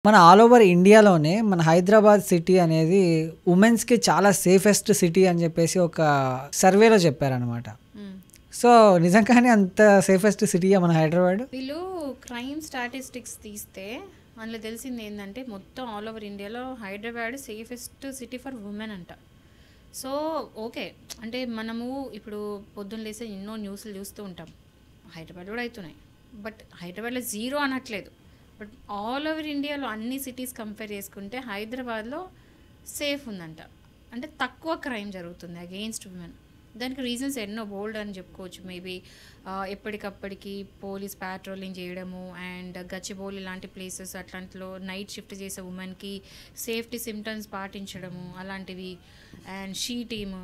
మన all over ఇండియాలోనే మన హైదరాబాద్ సిటీ అనేది ఉమెన్స్‌కి చాలా సేఫెస్ట్ సిటీ అని చెప్పేసి ఒక సర్వేలో చెప్పారనమాట. హ్మ్. సో, నిజంగానే అంత సేఫెస్ట్ సిటీయా మన హైదరాబాద్? వీళ్ళు క్రైమ్ స్టాటిస్టిక్స్ తీస్తే అందులో తెలిసింది ఏంటంటే మొత్తం ఆల్ ఓవర్ ఇండియాలో Hyderabad safest city for women అంట. సో ఓకే, అంటే మనము ఇప్పుడు పొద్దున్న లేసి ఎన్నో న్యూస్లు చూస్తూ ఉంటాం. హైదరాబాద్ కూడా అవుతున్నాయి, బట్ హైదరాబాద్లో జీరో అనట్లేదు. బట్ ఆల్ ఓవర్ ఇండియాలో అన్ని సిటీస్ కంపేర్ చేసుకుంటే హైదరాబాద్లో సేఫ్ ఉందంట. అంటే తక్కువ క్రైమ్ జరుగుతుంది అగెయిన్స్ట్ ఉమెన్. దానికి రీజన్స్ ఎన్నో బోల్డ్ అని చెప్పుకోవచ్చు. మేబీ ఎప్పటికప్పటికి పోలీస్ ప్యాట్రోలింగ్ చేయడము అండ్ గచ్చిబౌలి లాంటి ప్లేసెస్ అట్లాంటిలో నైట్ షిఫ్ట్ చేసే ఉమెన్కి సేఫ్టీ సిమ్టమ్స్ పాటించడము అలాంటివి. అండ్ షీ టీమ్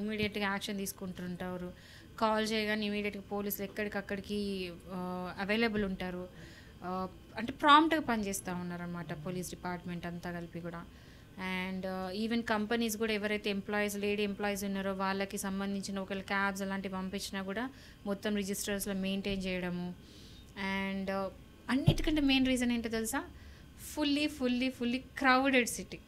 ఇమీడియట్గా యాక్షన్ తీసుకుంటుంటారు. కాల్ చేయగానే ఇమీడియట్గా పోలీసులు ఎక్కడికక్కడికి అవైలబుల్ ఉంటారు. అంటే ప్రాంప్ట్గా పనిచేస్తూ ఉన్నారనమాట పోలీస్ డిపార్ట్మెంట్ అంతా కలిపి కూడా. అండ్ ఈవెన్ కంపెనీస్ కూడా ఎవరైతే లేడీ ఎంప్లాయీస్ ఉన్నారో వాళ్ళకి సంబంధించిన ఒకవేళ క్యాబ్స్ అలాంటివి పంపించినా కూడా మొత్తం రిజిస్టర్స్లో మెయింటైన్ చేయడము. అండ్ అన్నిటికంటే మెయిన్ రీజన్ ఏంటో తెలుసా? Fully crowded city.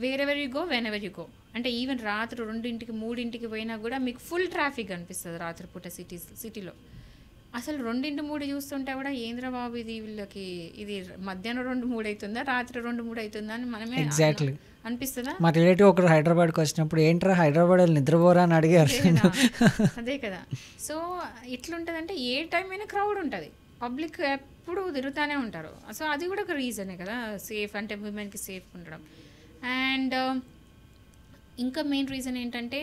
Wherever you go whenever you go. అంటే ఈవెన్ రాత్రి 2ంటికి 3ంటికి పోయినా కూడా మీకు ఫుల్ ట్రాఫిక్ అనిపిస్తుంది రాత్రిపూట సిటీలో. అసలు 2, 3 చూస్తుంటే కూడా ఏంద్రా బాబు ఇది వీళ్ళకి ఇది మధ్యాహ్నం 2, 3 అవుతుందా, రాత్రి 2, 3 అవుతుందా అని మనమే ఎగ్జాక్ట్లీ. అనిపిస్తుందా? మా రిలేటివ్ ఒకరు హైదరాబాద్కి వచ్చినప్పుడు ఏంట్రా హైదరాబాద్ వాళ్ళు నిద్రపోరా అని అడిగారు. అదే కదా. సో ఎట్లుంటుందంటే ఏ టైం అయినా క్రౌడ్ ఉంటుంది, పబ్లిక్ ఎప్పుడు తిరుగుతూనే ఉంటారు. సో అది కూడా ఒక రీజనే కదా సేఫ్ అంటే ఉమెన్కి సేఫ్ ఉండడం. అండ్ ఇంకా మెయిన్ రీజన్ ఏంటంటే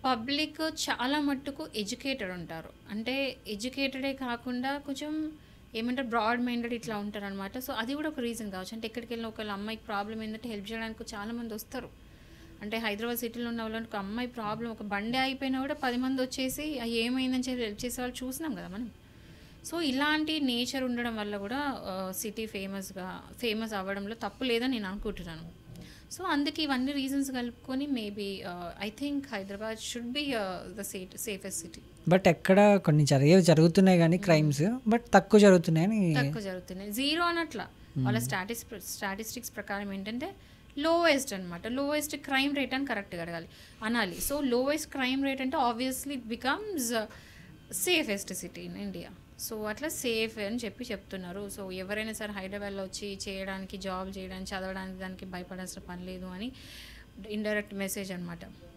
పబ్లిక్ చాలా మట్టుకు ఎడ్యుకేటెడ్ ఉంటారు. అంటే ఎడ్యుకేటెడే కాకుండా కొంచెం ఏమంటారు బ్రాడ్ మైండెడ్ ఇట్లా ఉంటారు అనమాట. సో అది కూడా ఒక రీజన్ కావచ్చు. అంటే ఎక్కడికి వెళ్ళిన ఒకళ్ళ అమ్మాయికి ప్రాబ్లం ఏంటంటే హెల్ప్ చేయడానికి చాలామంది వస్తారు. అంటే హైదరాబాద్ సిటీలో ఉన్న వాళ్ళకి ఒక అమ్మాయి ప్రాబ్లం ఒక బండి అయిపోయినా కూడా 10 మంది వచ్చేసి ఏమైందని చెప్పి హెల్ప్ చేసే వాళ్ళు చూసినాం కదా మనం. సో ఇలాంటి నేచర్ ఉండడం వల్ల కూడా సిటీ ఫేమస్ అవ్వడంలో తప్పు లేదని నేను అనుకుంటున్నాను. సో అందుకే ఇవన్నీ రీజన్స్ కలుపుకొని maybe I think Hyderabad should be the safest city. But ఎక్కడ కొన్ని జరుగుతున్నాయి కానీ క్రైమ్స్, బట్ తక్కువ జరుగుతున్నాయి. జీరో అనట్లా. వాళ్ళ స్టాటిస్టిక్స్ ప్రకారం ఏంటంటే లోయెస్ట్ అనమాట. లోయెస్ట్ క్రైమ్ రేట్ అని కరెక్ట్గా అనాలి. సో లోయెస్ట్ క్రైమ్ రేట్ అంటే obviously it becomes safest city in India. So అట్లా సేఫ్ అని చెప్తున్నారు. సో ఎవరైనా సరే హైదరాబాద్లో వచ్చి చేయడానికి, జాబ్ చేయడానికి, చదవడానికి దానికి భయపడాల్సిన పని లేదు అని ఇండైరెక్ట్ మెసేజ్ అనమాట.